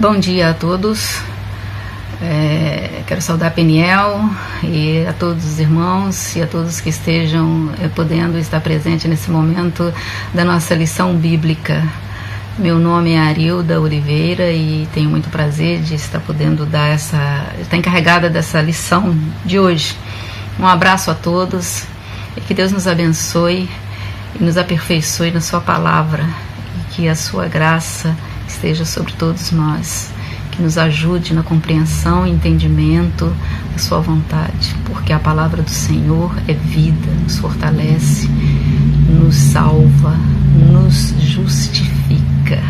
Bom dia a todos. Quero saudar a Peniel e a todos os irmãos e a todos que estejam podendo estar presente nesse momento da nossa lição bíblica. Meu nome é Arilda Oliveira e tenho muito prazer de estar podendo estar encarregada dessa lição de hoje. Um abraço a todos e que Deus nos abençoe e nos aperfeiçoe na sua palavra e que a sua graça esteja sobre todos nós, que nos ajude na compreensão e entendimento da sua vontade, porque a palavra do Senhor é vida, nos fortalece, nos salva, nos justifica.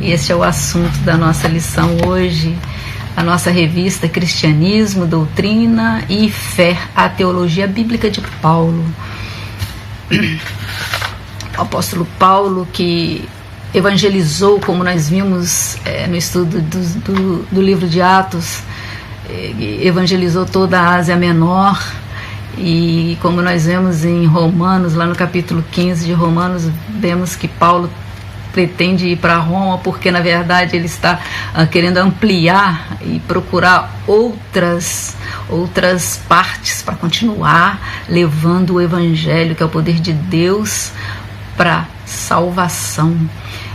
E este é o assunto da nossa lição hoje, a nossa revista Cristianismo, Doutrina e Fé, a teologia bíblica de Paulo. O apóstolo Paulo, que evangelizou, como nós vimos no estudo do livro de Atos, evangelizou toda a Ásia Menor, e como nós vemos em Romanos, lá no capítulo 15 de Romanos, vemos que Paulo pretende ir para Roma porque na verdade ele está querendo ampliar e procurar outras partes para continuar levando o evangelho, que é o poder de Deus, para salvação.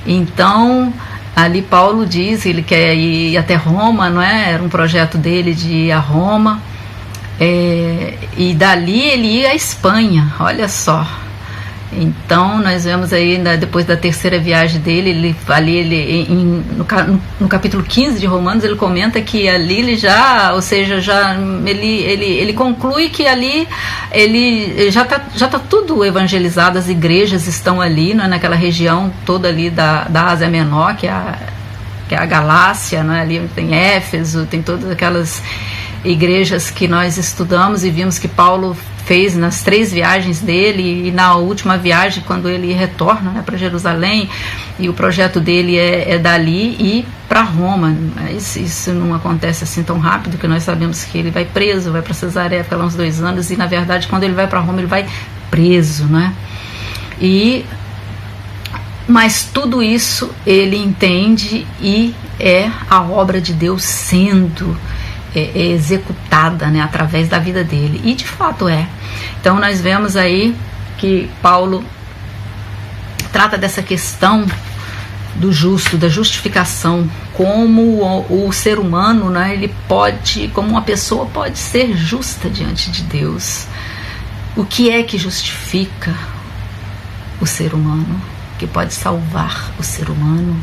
Então ali Paulo diz que ele quer ir até Roma, não é? Era um projeto dele de ir a Roma, e dali ele ia à Espanha, olha só. Então nós vemos aí, depois da terceira viagem dele, no capítulo 15 de Romanos, ele comenta que ali ele já, ou seja, ele conclui que ali ele já tá tudo evangelizado, as igrejas estão ali, não é, naquela região toda ali da Ásia Menor, que é a Galácia, não é? Ali tem Éfeso, tem todas aquelas igrejas que nós estudamos e vimos que Paulo fez nas 3 viagens dele, e na última viagem, quando ele retorna, né, para Jerusalém, e o projeto dele é dali ir para Roma. Isso não acontece assim tão rápido, que nós sabemos que ele vai preso, vai para Cesareia, fica lá uns 2 anos, e na verdade quando ele vai para Roma ele vai preso, né? Mas tudo isso ele entende e é a obra de Deus sendo executada, né, através da vida dele, e de fato é. Então nós vemos aí que Paulo trata dessa questão do justo, da justificação, como o ser humano, né, ele pode, como uma pessoa pode ser justa diante de Deus. O que é que justifica o ser humano, que pode salvar o ser humano?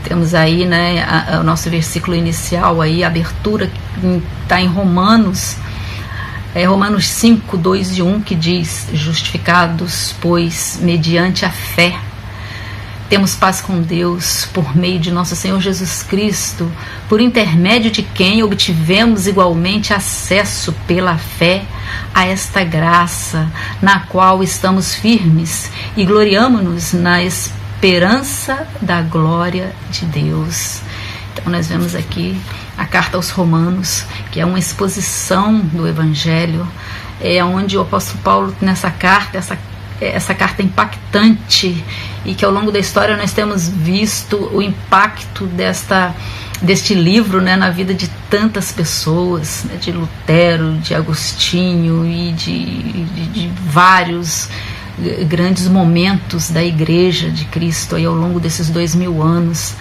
Temos aí, né, o nosso versículo inicial, aí, a abertura, que está em Romanos, Romanos 5, 2 e 1, que diz: justificados, pois, mediante a fé, temos paz com Deus, por meio de nosso Senhor Jesus Cristo, por intermédio de quem obtivemos igualmente acesso pela fé a esta graça, na qual estamos firmes e gloriamo-nos na esperança da glória de Deus. Então nós vemos aqui a carta aos Romanos, que é uma exposição do Evangelho, onde o apóstolo Paulo, nessa carta, essa carta impactante, e que ao longo da história nós temos visto o impacto deste livro, né, na vida de tantas pessoas, né, de Lutero, de Agostinho e de vários grandes momentos da Igreja de Cristo aí ao longo desses 2000 anos.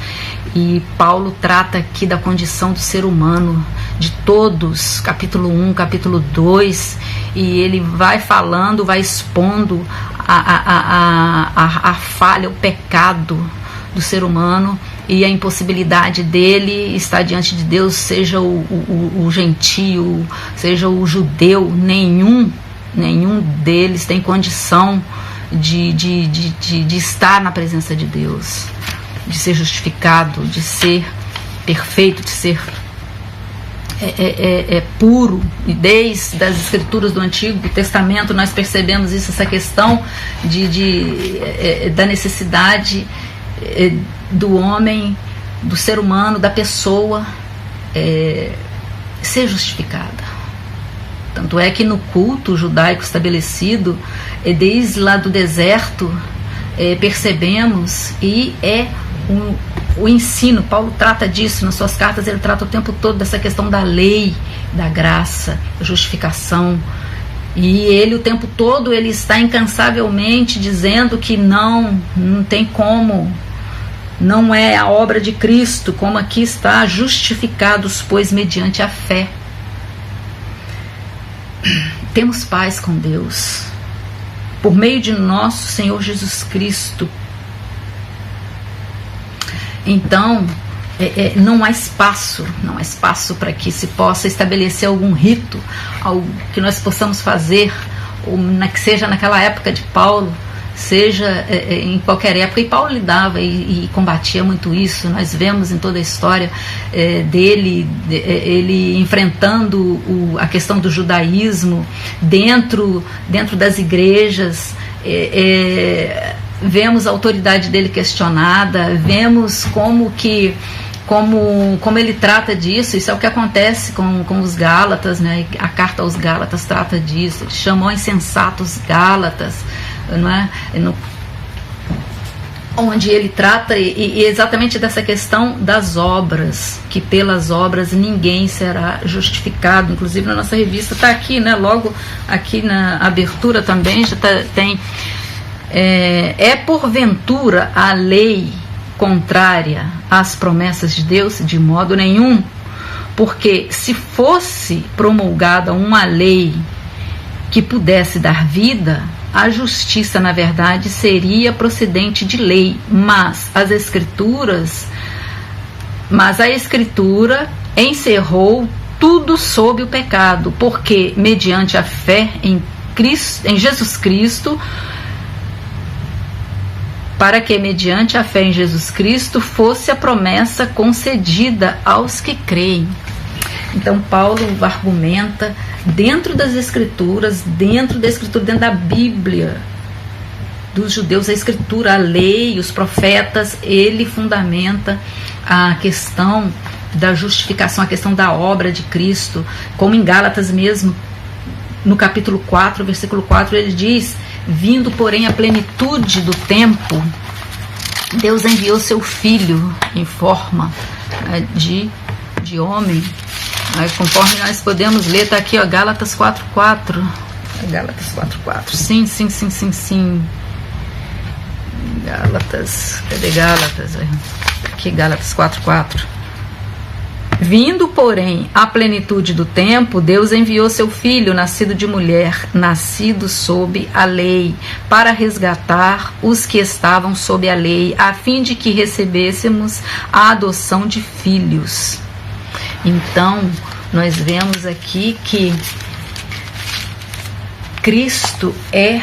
E Paulo trata aqui da condição do ser humano, de todos, capítulo 1, capítulo 2, e ele vai falando, vai expondo a falha, o pecado do ser humano e a impossibilidade dele estar diante de Deus, seja o gentio, seja o judeu, nenhum deles tem condição de estar na presença de Deus, de ser justificado, de ser perfeito, de ser puro. E desde as escrituras do Antigo Testamento nós percebemos isso, essa questão da necessidade do homem, do ser humano, da pessoa ser justificada. Tanto é que no culto judaico estabelecido, desde lá do deserto, percebemos, e o ensino. Paulo trata disso nas suas cartas, ele trata o tempo todo dessa questão da lei, da graça, da justificação. E ele o tempo todo ele está incansavelmente dizendo que não tem como, não é a obra de Cristo, como aqui está, justificados, pois, mediante a fé. Temos paz com Deus, por meio de nosso Senhor Jesus Cristo. Então, não há espaço para que se possa estabelecer algum rito, algo que nós possamos fazer, ou que seja naquela época de Paulo, seja em qualquer época. E Paulo lidava e combatia muito isso. Nós vemos em toda a história dele, ele enfrentando a questão do judaísmo dentro das igrejas. Vemos a autoridade dele questionada, vemos como ele trata disso. Isso é o que acontece com os Gálatas, né? A carta aos Gálatas trata disso. Ele chamou insensatos Gálatas, não é? Onde ele trata exatamente dessa questão das obras, que pelas obras ninguém será justificado. Inclusive na nossa revista está aqui, né? Logo aqui na abertura também já tem. É porventura a lei contrária às promessas de Deus? De modo nenhum, porque se fosse promulgada uma lei que pudesse dar vida, a justiça na verdade seria procedente de lei, mas a Escritura encerrou tudo sob o pecado, porque mediante a fé em Jesus Cristo, para que mediante a fé em Jesus Cristo fosse a promessa concedida aos que creem. Então Paulo argumenta dentro das Escrituras, dentro da Bíblia dos judeus, a Escritura, a lei, os profetas, ele fundamenta a questão da justificação, a questão da obra de Cristo, como em Gálatas mesmo, no capítulo 4, versículo 4, ele diz: vindo, porém, a plenitude do tempo, Deus enviou seu Filho em forma de homem. Conforme nós podemos ler, está aqui, ó, Gálatas 4:4. Gálatas 4:4. Sim. Gálatas, cadê Gálatas? Aqui, Gálatas 4:4. Vindo, porém, à plenitude do tempo, Deus enviou seu Filho, nascido de mulher, nascido sob a lei, para resgatar os que estavam sob a lei, a fim de que recebêssemos a adoção de filhos. Então, nós vemos aqui que Cristo é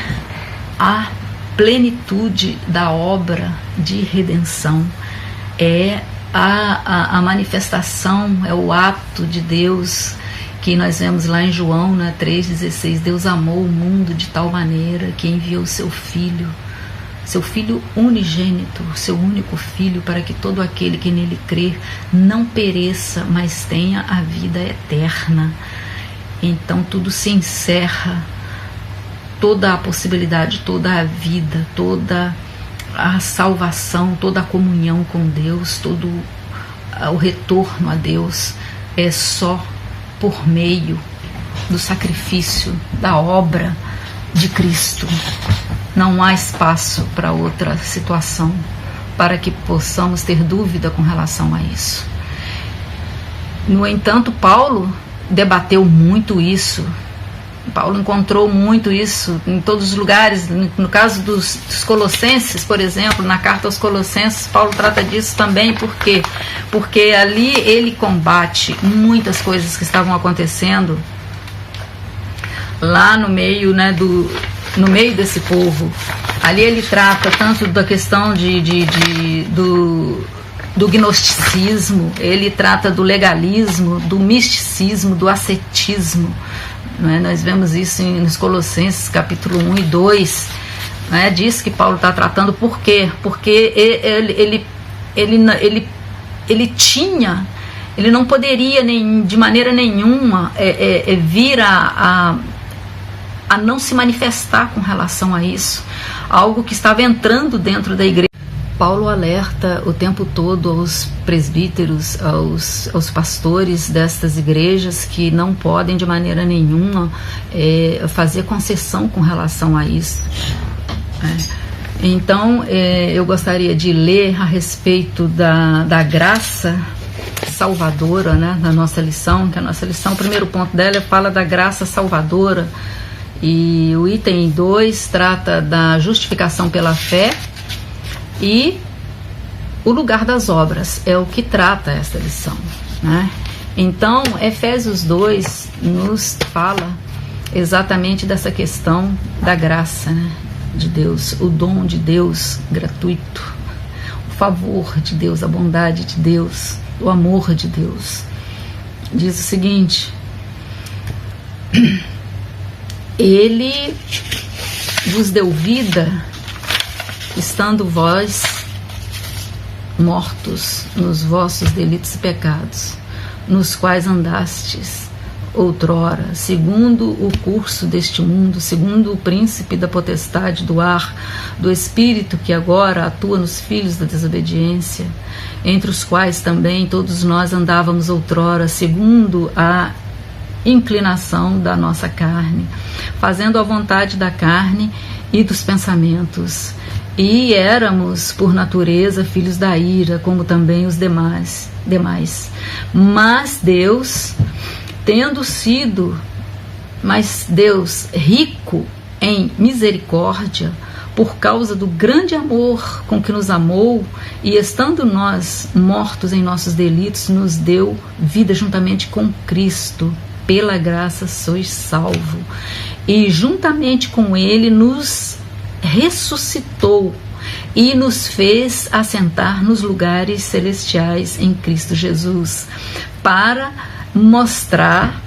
a plenitude da obra de redenção, é a manifestação, é o ato de Deus que nós vemos lá em João, né, 3,16. Deus amou o mundo de tal maneira que enviou seu Filho unigênito, seu único Filho, para que todo aquele que nele crer não pereça, mas tenha a vida eterna. Então tudo se encerra, toda a possibilidade, toda a vida, toda a salvação, toda a comunhão com Deus, todo o retorno a Deus é só por meio do sacrifício, da obra de Cristo. Não há espaço para outra situação, para que possamos ter dúvida com relação a isso. No entanto, Paulo debateu muito isso. Paulo encontrou muito isso em todos os lugares. No caso dos Colossenses, por exemplo, na carta aos Colossenses, Paulo trata disso também. Por quê? Porque ali ele combate muitas coisas que estavam acontecendo lá no meio, né, no meio desse povo. Ali ele trata tanto da questão do gnosticismo, ele trata do legalismo, do misticismo, do ascetismo. Nós vemos isso nos Colossenses capítulo 1 e 2, né? Diz que Paulo está tratando. Por quê? Porque ele não poderia de maneira nenhuma vir a não se manifestar com relação a isso, algo que estava entrando dentro da igreja. Paulo alerta o tempo todo aos presbíteros, aos pastores destas igrejas, que não podem de maneira nenhuma fazer concessão com relação a isso. Então, eu gostaria de ler a respeito da graça salvadora, né, na nossa lição, que a nossa lição, o primeiro ponto dela fala da graça salvadora, e o item 2 trata da justificação pela fé, e o lugar das obras é o que trata esta lição, né? Então, Efésios 2 nos fala exatamente dessa questão da graça, né, de Deus, o dom de Deus gratuito, o favor de Deus, a bondade de Deus, o amor de Deus. Diz o seguinte: Ele vos deu vida, estando vós mortos nos vossos delitos e pecados, nos quais andastes outrora, segundo o curso deste mundo, segundo o príncipe da potestade do ar, do espírito que agora atua nos filhos da desobediência, entre os quais também todos nós andávamos outrora, segundo a inclinação da nossa carne, fazendo a vontade da carne e dos pensamentos, e éramos por natureza filhos da ira, como também os demais. Mas Deus rico em misericórdia, por causa do grande amor com que nos amou, e estando nós mortos em nossos delitos, nos deu vida juntamente com Cristo. Pela graça sois salvo, e juntamente com Ele nos ressuscitou e nos fez assentar nos lugares celestiais em Cristo Jesus, para mostrar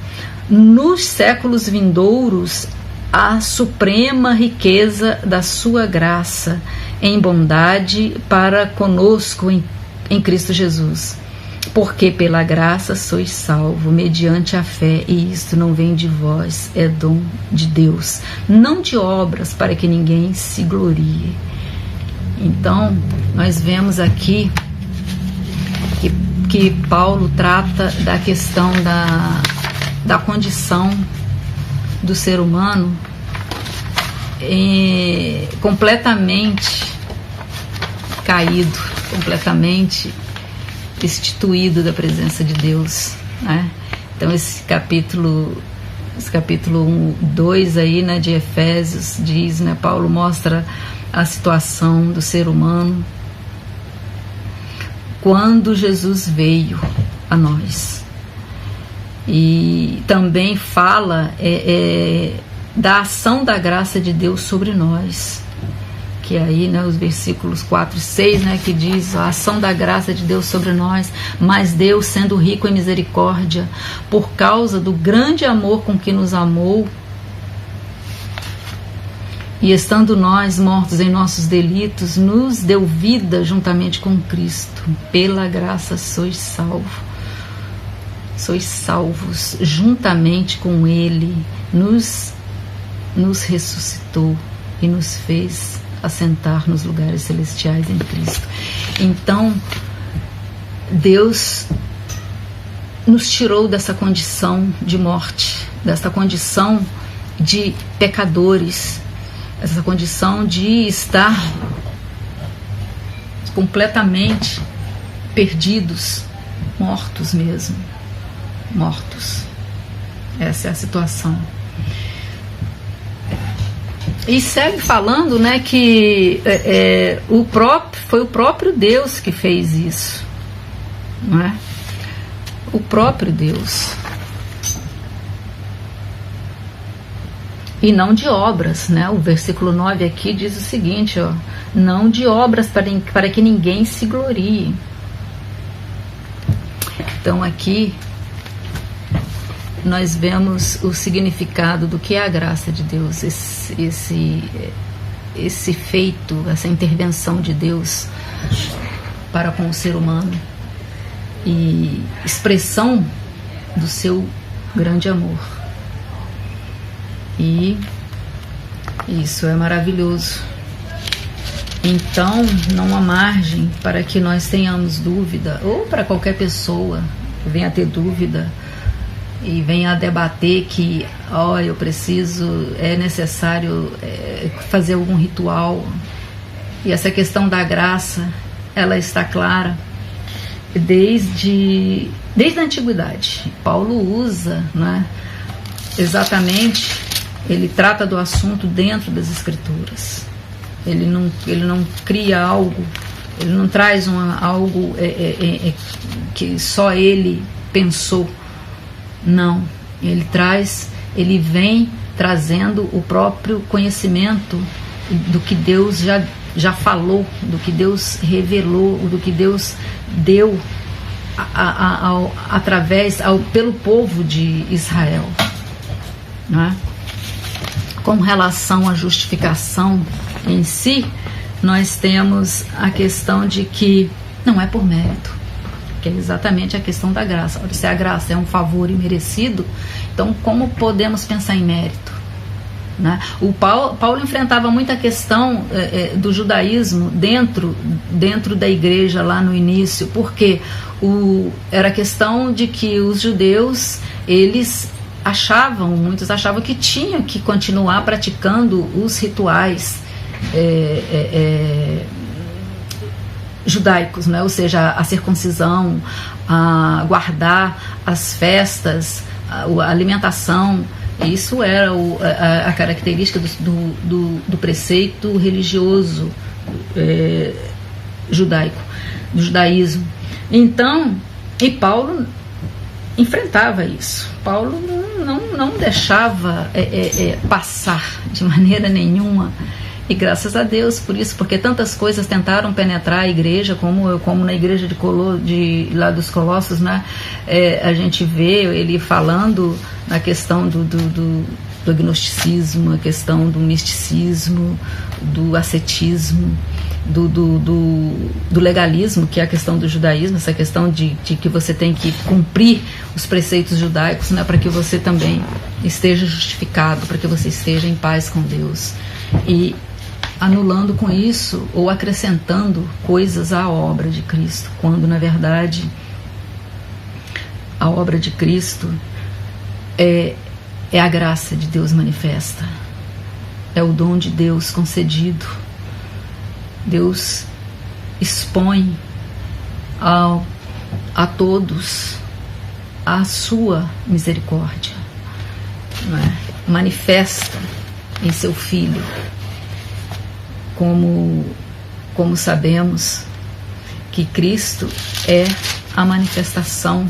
nos séculos vindouros a suprema riqueza da sua graça em bondade para conosco em Cristo Jesus. Porque pela graça sois salvo, mediante a fé, e isto não vem de vós, é dom de Deus, não de obras, para que ninguém se glorie. Então, nós vemos aqui que Paulo trata da questão da condição do ser humano completamente caído, completamente destituído da presença de Deus, né? Então esse capítulo 2 aí, né, de Efésios diz, né, Paulo mostra a situação do ser humano quando Jesus veio a nós, e também fala da ação da graça de Deus sobre nós, que aí, né, os versículos 4 e 6, né, que diz a ação da graça de Deus sobre nós, mas Deus, sendo rico em misericórdia, por causa do grande amor com que nos amou, e estando nós mortos em nossos delitos, nos deu vida juntamente com Cristo. Pela graça sois salvos, juntamente com Ele, nos ressuscitou e nos fez assentar nos lugares celestiais em Cristo. Então, Deus nos tirou dessa condição de morte, dessa condição de pecadores, essa condição de estar completamente perdidos, mortos mesmo, mortos. Essa é a situação. E segue falando, né, que foi o próprio Deus que fez isso, não é? O próprio Deus. E não de obras, né? O versículo 9 aqui diz o seguinte, ó, não de obras para que ninguém se glorie. Então aqui nós vemos o significado do que é a graça de Deus, esse feito, essa intervenção de Deus para com o ser humano e expressão do seu grande amor. E isso é maravilhoso. Então, não há margem para que nós tenhamos dúvida, ou para qualquer pessoa que venha a ter dúvida e venha a debater que, eu preciso, é necessário fazer algum ritual. E essa questão da graça, ela está clara desde a antiguidade. Paulo usa, né, exatamente, ele trata do assunto dentro das Escrituras. Ele não cria algo, ele não traz algo que só ele pensou. Não, ele vem trazendo o próprio conhecimento do que Deus já falou, do que Deus revelou, do que Deus deu pelo povo de Israel, não é? Com relação à justificação em si, nós temos a questão de que não é por mérito, que é exatamente a questão da graça. Se a graça é um favor imerecido, então como podemos pensar em mérito, né? O Paulo enfrentava muita questão do judaísmo dentro da igreja lá no início, porque era a questão de que os judeus, muitos achavam que tinham que continuar praticando os rituais judaicos, né? Ou seja, a circuncisão, a guardar as festas, a alimentação. Isso era a característica do preceito religioso judaico, do judaísmo. Então, e Paulo enfrentava isso. Paulo não deixava passar de maneira nenhuma. E graças a Deus por isso, porque tantas coisas tentaram penetrar a igreja, como na igreja lá dos Colossos, né? A gente vê ele falando na questão do agnosticismo, a questão do misticismo, do ascetismo, do legalismo, que é a questão do judaísmo, essa questão de que você tem que cumprir os preceitos judaicos, né, para que você também esteja justificado, para que você esteja em paz com Deus. E anulando com isso ou acrescentando coisas à obra de Cristo, quando na verdade a obra de Cristo é a graça de Deus manifesta, é o dom de Deus concedido. Deus expõe a todos a sua misericórdia, não é? Manifesta em seu Filho. Como sabemos que Cristo é a manifestação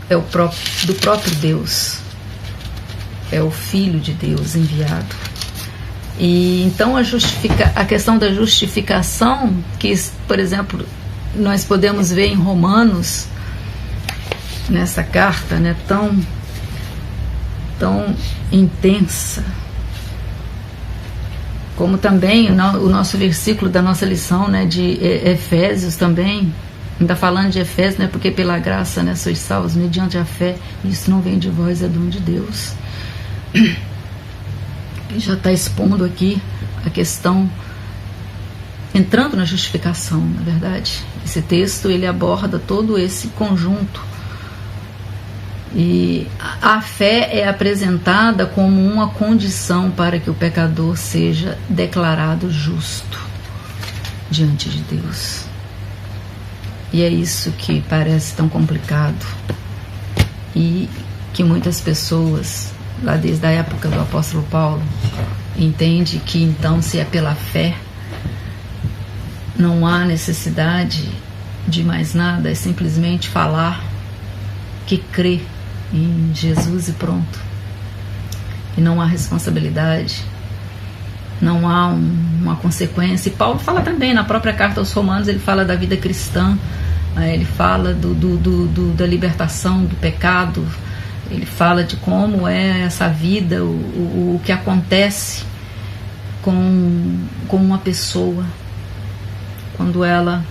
do próprio Deus, é o Filho de Deus enviado. E então a questão da justificação, que, por exemplo, nós podemos ver em Romanos, nessa carta, né, tão intensa, como também o nosso versículo da nossa lição, né, de Efésios também, ainda falando de Efésios, né, porque pela graça, né, sois salvos mediante a fé, isso não vem de vós, é dom de Deus. Já está expondo aqui a questão, entrando na justificação, na verdade. Esse texto, ele aborda todo esse conjunto. E a fé é apresentada como uma condição para que o pecador seja declarado justo diante de Deus. E é isso que parece tão complicado e que muitas pessoas, lá desde a época do apóstolo Paulo, entendem que então, se é pela fé, não há necessidade de mais nada, é simplesmente falar que crê em Jesus e pronto. E não há responsabilidade, não há uma consequência. E Paulo fala também na própria carta aos Romanos, ele fala da vida cristã, ele fala da libertação do pecado, ele fala de como é essa vida, o que acontece com uma pessoa quando ela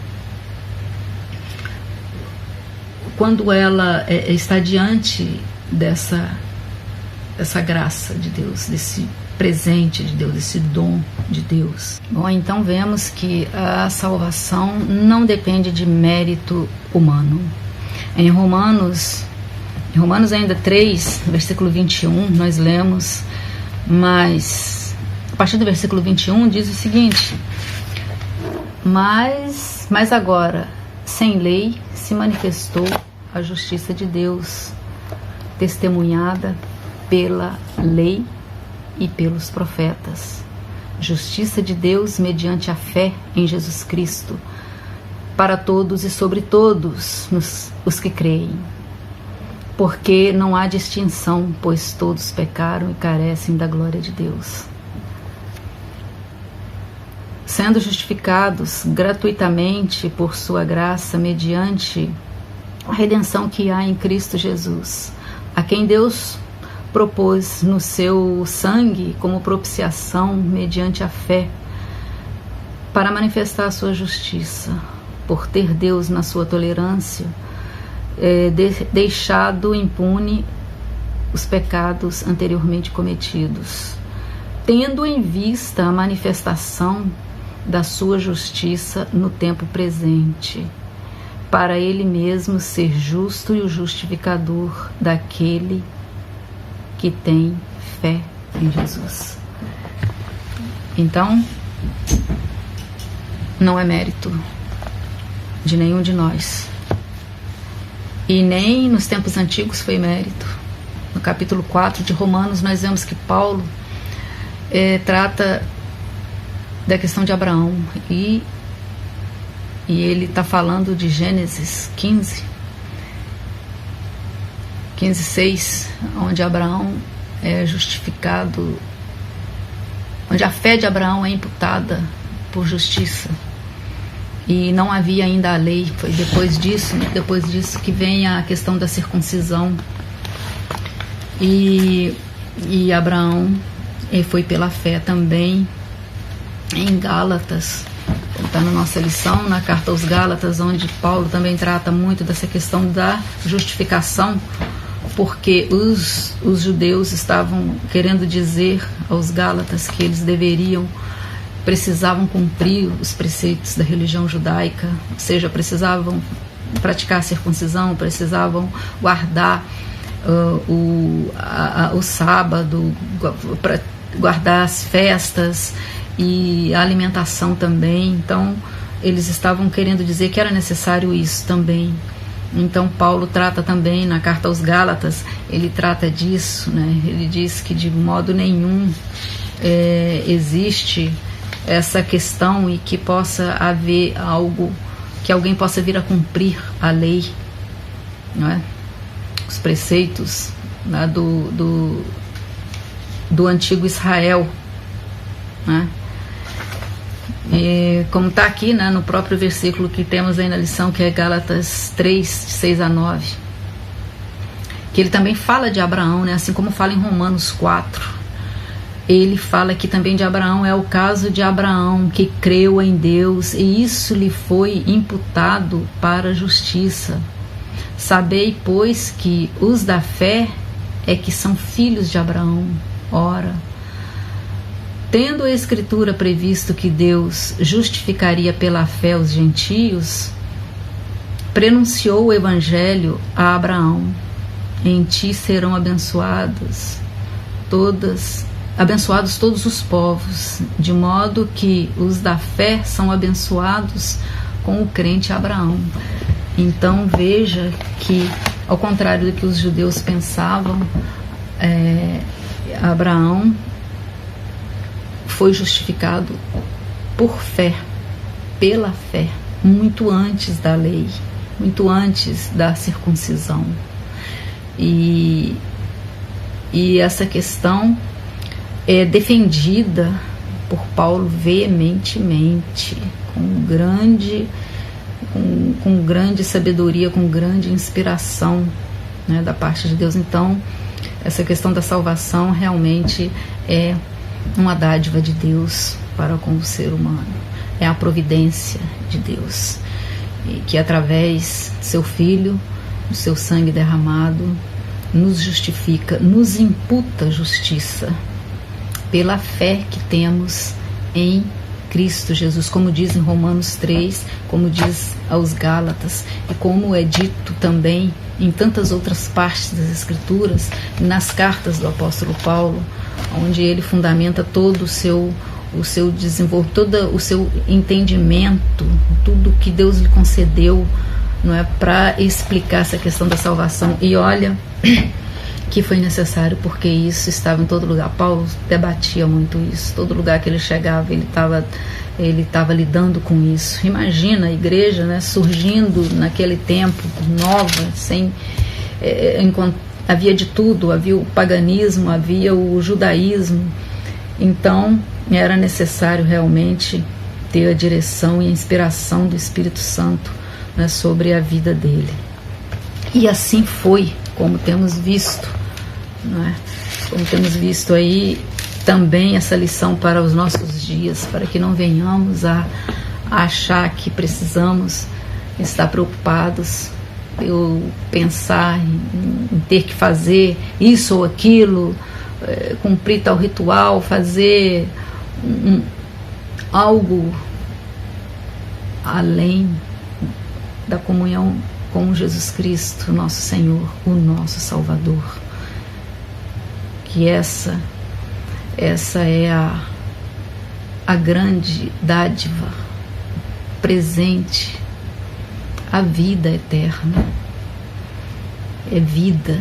está diante dessa graça de Deus, presente de Deus, esse dom de Deus. Bom, então vemos que a salvação não depende de mérito humano. Em Romanos ainda 3, versículo 21, nós lemos, mas a partir do versículo 21 diz o seguinte: mas agora, sem lei, se manifestou a justiça de Deus, testemunhada pela lei e pelos profetas. Justiça de Deus mediante a fé em Jesus Cristo, para todos e sobre todos os que creem. Porque não há distinção, pois todos pecaram e carecem da glória de Deus. Sendo justificados gratuitamente por sua graça, mediante a redenção que há em Cristo Jesus, a quem Deus propôs no seu sangue como propiciação mediante a fé, para manifestar a sua justiça, por ter Deus na sua tolerância deixado impune os pecados anteriormente cometidos, tendo em vista a manifestação da sua justiça no tempo presente, para ele mesmo ser justo e o justificador daquele que tem fé em Jesus. Então, não é mérito de nenhum de nós. E nem nos tempos antigos foi mérito. No capítulo 4 de Romanos, nós vemos que Paulo trata da questão de Abraão. E ele está falando de Gênesis 15:6, onde Abraão é justificado, onde a fé de Abraão é imputada por justiça. E não havia ainda a lei. Foi depois disso que vem a questão da circuncisão. E Abraão foi pela fé também. Em Gálatas, está na nossa lição, na carta aos Gálatas, onde Paulo também trata muito dessa questão da justificação, porque os judeus estavam querendo dizer aos Gálatas que eles precisavam cumprir os preceitos da religião judaica, ou seja, precisavam praticar a circuncisão, precisavam guardar o sábado, guardar as festas e a alimentação também. Então eles estavam querendo dizer que era necessário isso também. Então Paulo trata também na carta aos Gálatas, ele trata disso, né? Ele diz que de modo nenhum existe essa questão e que possa haver algo, que alguém possa vir a cumprir a lei, não é? Os preceitos, né, do antigo Israel, né? E como está aqui, né, no próprio versículo que temos aí na lição, que é Gálatas 3, 6-9, que ele também fala de Abraão, né, assim como fala em Romanos 4. Ele fala aqui também de Abraão, é o caso de Abraão que creu em Deus e isso lhe foi imputado para a justiça. Sabei, pois, que os da fé é que são filhos de Abraão. Ora, tendo a Escritura previsto que Deus justificaria pela fé os gentios, prenunciou o Evangelho a Abraão: em ti serão abençoados todos os povos, de modo que os da fé são abençoados com o crente Abraão. Então veja que, ao contrário do que os judeus pensavam, Abraão foi justificado por fé, pela fé, muito antes da lei, muito antes da circuncisão. E essa questão é defendida por Paulo veementemente, com grande sabedoria, com grande inspiração, né, da parte de Deus. Então, essa questão da salvação realmente é uma dádiva de Deus para com o ser humano. É a providência de Deus, e que através do seu Filho, do seu sangue derramado, nos justifica, nos imputa justiça pela fé que temos em Cristo Jesus, como diz em Romanos 3, como diz aos Gálatas, e como é dito também em tantas outras partes das Escrituras, nas cartas do apóstolo Paulo, onde ele fundamenta todo o seu desenvolvimento, todo o seu entendimento, tudo que Deus lhe concedeu, não é, para explicar essa questão da salvação. E olha que foi necessário, porque isso estava em todo lugar. Paulo debatia muito isso. Todo lugar que ele chegava, ele estava lidando com isso. Imagina a igreja, né, surgindo naquele tempo, nova, havia de tudo, havia o paganismo, havia o judaísmo. Então era necessário realmente ter a direção e a inspiração do Espírito Santo, né, sobre a vida dele. E assim foi, como temos visto, não é? Como temos visto aí também essa lição para os nossos dias, para que não venhamos a achar que precisamos estar preocupados, eu pensar em ter que fazer isso ou aquilo, cumprir tal ritual, fazer algo além da comunhão com Jesus Cristo, nosso Senhor, o nosso Salvador. Que essa é a grande dádiva presente, a vida eterna. É vida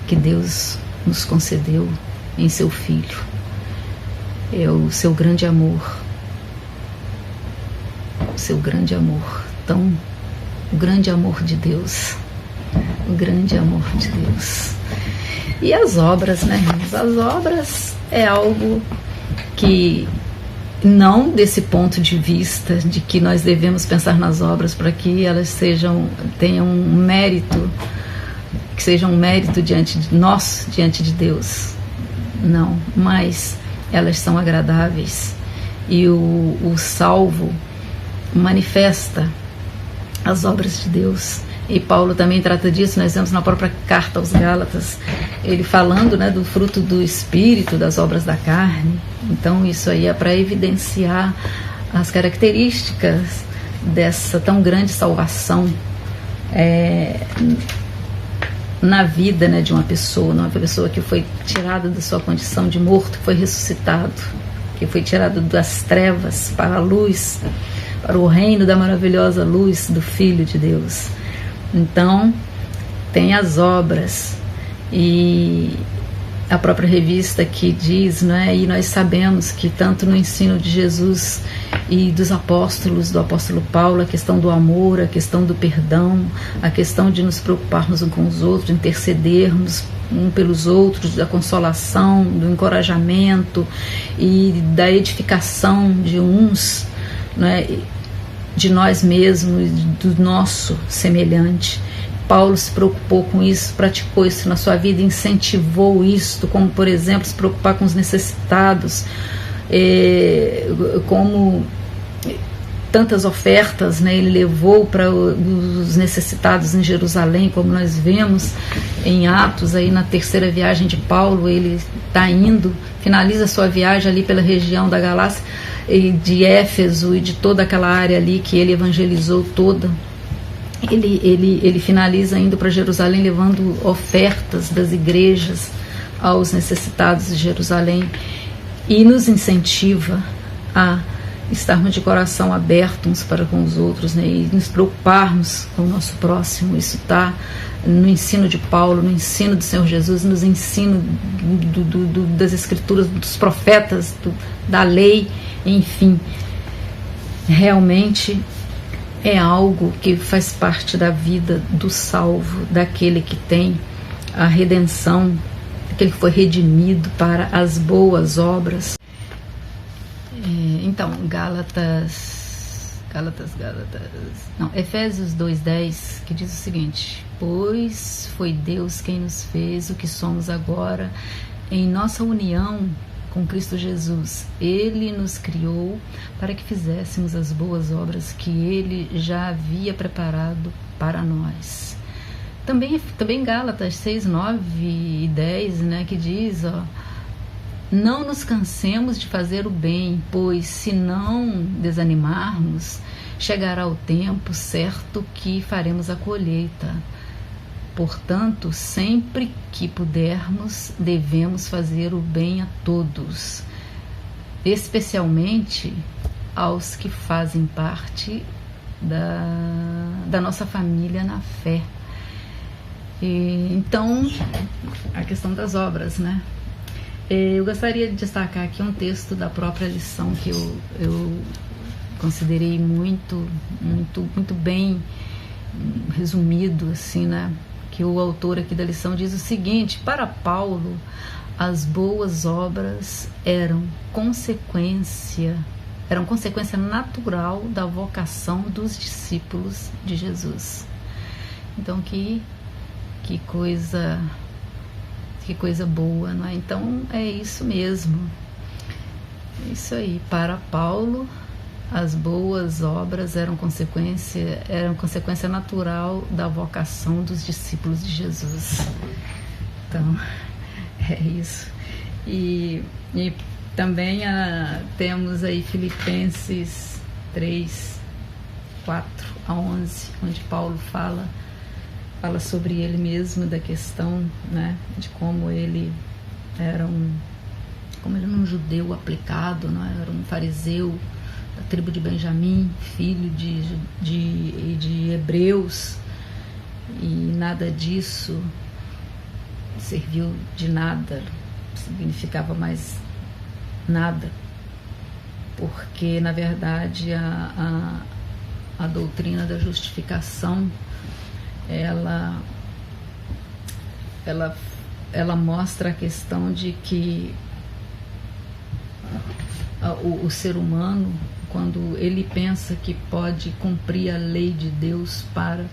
que Deus nos concedeu em seu Filho. É o seu grande amor, o seu grande amor, o grande amor de Deus, o grande amor de Deus. E as obras, né, irmãos? As obras é algo que, não desse ponto de vista de que nós devemos pensar nas obras para que elas tenham um mérito, que sejam um mérito diante de Deus. Não, mas elas são agradáveis. E o salvo manifesta as obras de Deus. E Paulo também trata disso, nós vemos na própria carta aos Gálatas, ele falando, né, do fruto do Espírito, das obras da carne. Então isso aí é para evidenciar as características dessa tão grande salvação na vida, né, de uma pessoa que foi tirada da sua condição de morto, que foi ressuscitado, que foi tirado das trevas para a luz, para o reino da maravilhosa luz do Filho de Deus. Então, tem as obras, e a própria revista que diz, né, e nós sabemos que tanto no ensino de Jesus e dos apóstolos, do apóstolo Paulo, a questão do amor, a questão do perdão, a questão de nos preocuparmos uns com os outros, intercedermos um pelos outros, da consolação, do encorajamento e da edificação de uns, né, de nós mesmos, do nosso semelhante. Paulo se preocupou com isso, praticou isso na sua vida, incentivou isso, como, por exemplo, se preocupar com os necessitados, como tantas ofertas, né, ele levou para os necessitados em Jerusalém, como nós vemos em Atos, aí na terceira viagem de Paulo, ele está indo, finaliza a sua viagem ali pela região da Galácia, de Éfeso e de toda aquela área ali que ele evangelizou toda. Ele finaliza indo para Jerusalém, levando ofertas das igrejas aos necessitados de Jerusalém, e nos incentiva a estarmos de coração aberto uns para com os outros, né, e nos preocuparmos com o nosso próximo. Isso está no ensino de Paulo, no ensino do Senhor Jesus, nos ensino das Escrituras, dos profetas, da lei, enfim. Realmente é algo que faz parte da vida do salvo, daquele que tem a redenção, daquele que foi redimido para as boas obras. Então, Efésios 2:10, que diz o seguinte: pois foi Deus quem nos fez o que somos agora em nossa união com Cristo Jesus. Ele nos criou para que fizéssemos as boas obras que Ele já havia preparado para nós. Também Gálatas 6:9 e 10, né, que diz, Não nos cansemos de fazer o bem, pois se não desanimarmos, chegará o tempo certo que faremos a colheita. Portanto, sempre que pudermos, devemos fazer o bem a todos, especialmente aos que fazem parte da nossa família na fé. Então, a questão das obras, né? Eu gostaria de destacar aqui um texto da própria lição que eu considerei muito bem resumido, assim, né? Que o autor aqui da lição diz o seguinte: para Paulo, as boas obras eram consequência natural da vocação dos discípulos de Jesus. Então, que coisa boa, não é? Então, é isso mesmo. É isso aí. Para Paulo, as boas obras eram consequência natural da vocação dos discípulos de Jesus. Então, é isso. E também temos aí Filipenses 3, 4 a 11, onde Paulo fala sobre ele mesmo, da questão, né, de como ele era um judeu aplicado, né, era um fariseu da tribo de Benjamim, filho de hebreus, e nada disso serviu de nada, significava mais nada, porque na verdade a doutrina da justificação ela mostra a questão de que o ser humano, quando ele pensa que pode cumprir a lei de Deus para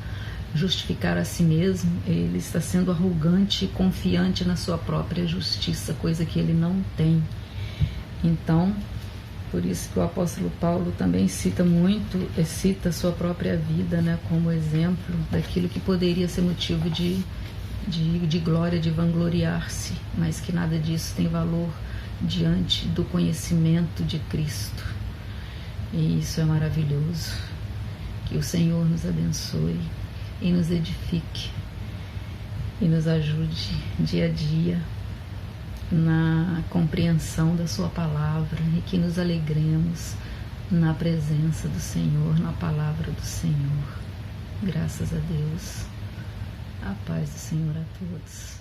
justificar a si mesmo, ele está sendo arrogante e confiante na sua própria justiça, coisa que ele não tem. Então, por isso que o apóstolo Paulo também cita sua própria vida, né, como exemplo daquilo que poderia ser motivo de glória, de vangloriar-se, mas que nada disso tem valor diante do conhecimento de Cristo. E isso é maravilhoso. Que o Senhor nos abençoe e nos edifique e nos ajude dia a dia na compreensão da sua palavra, e que nos alegremos na presença do Senhor, na palavra do Senhor. Graças a Deus. A paz do Senhor a todos.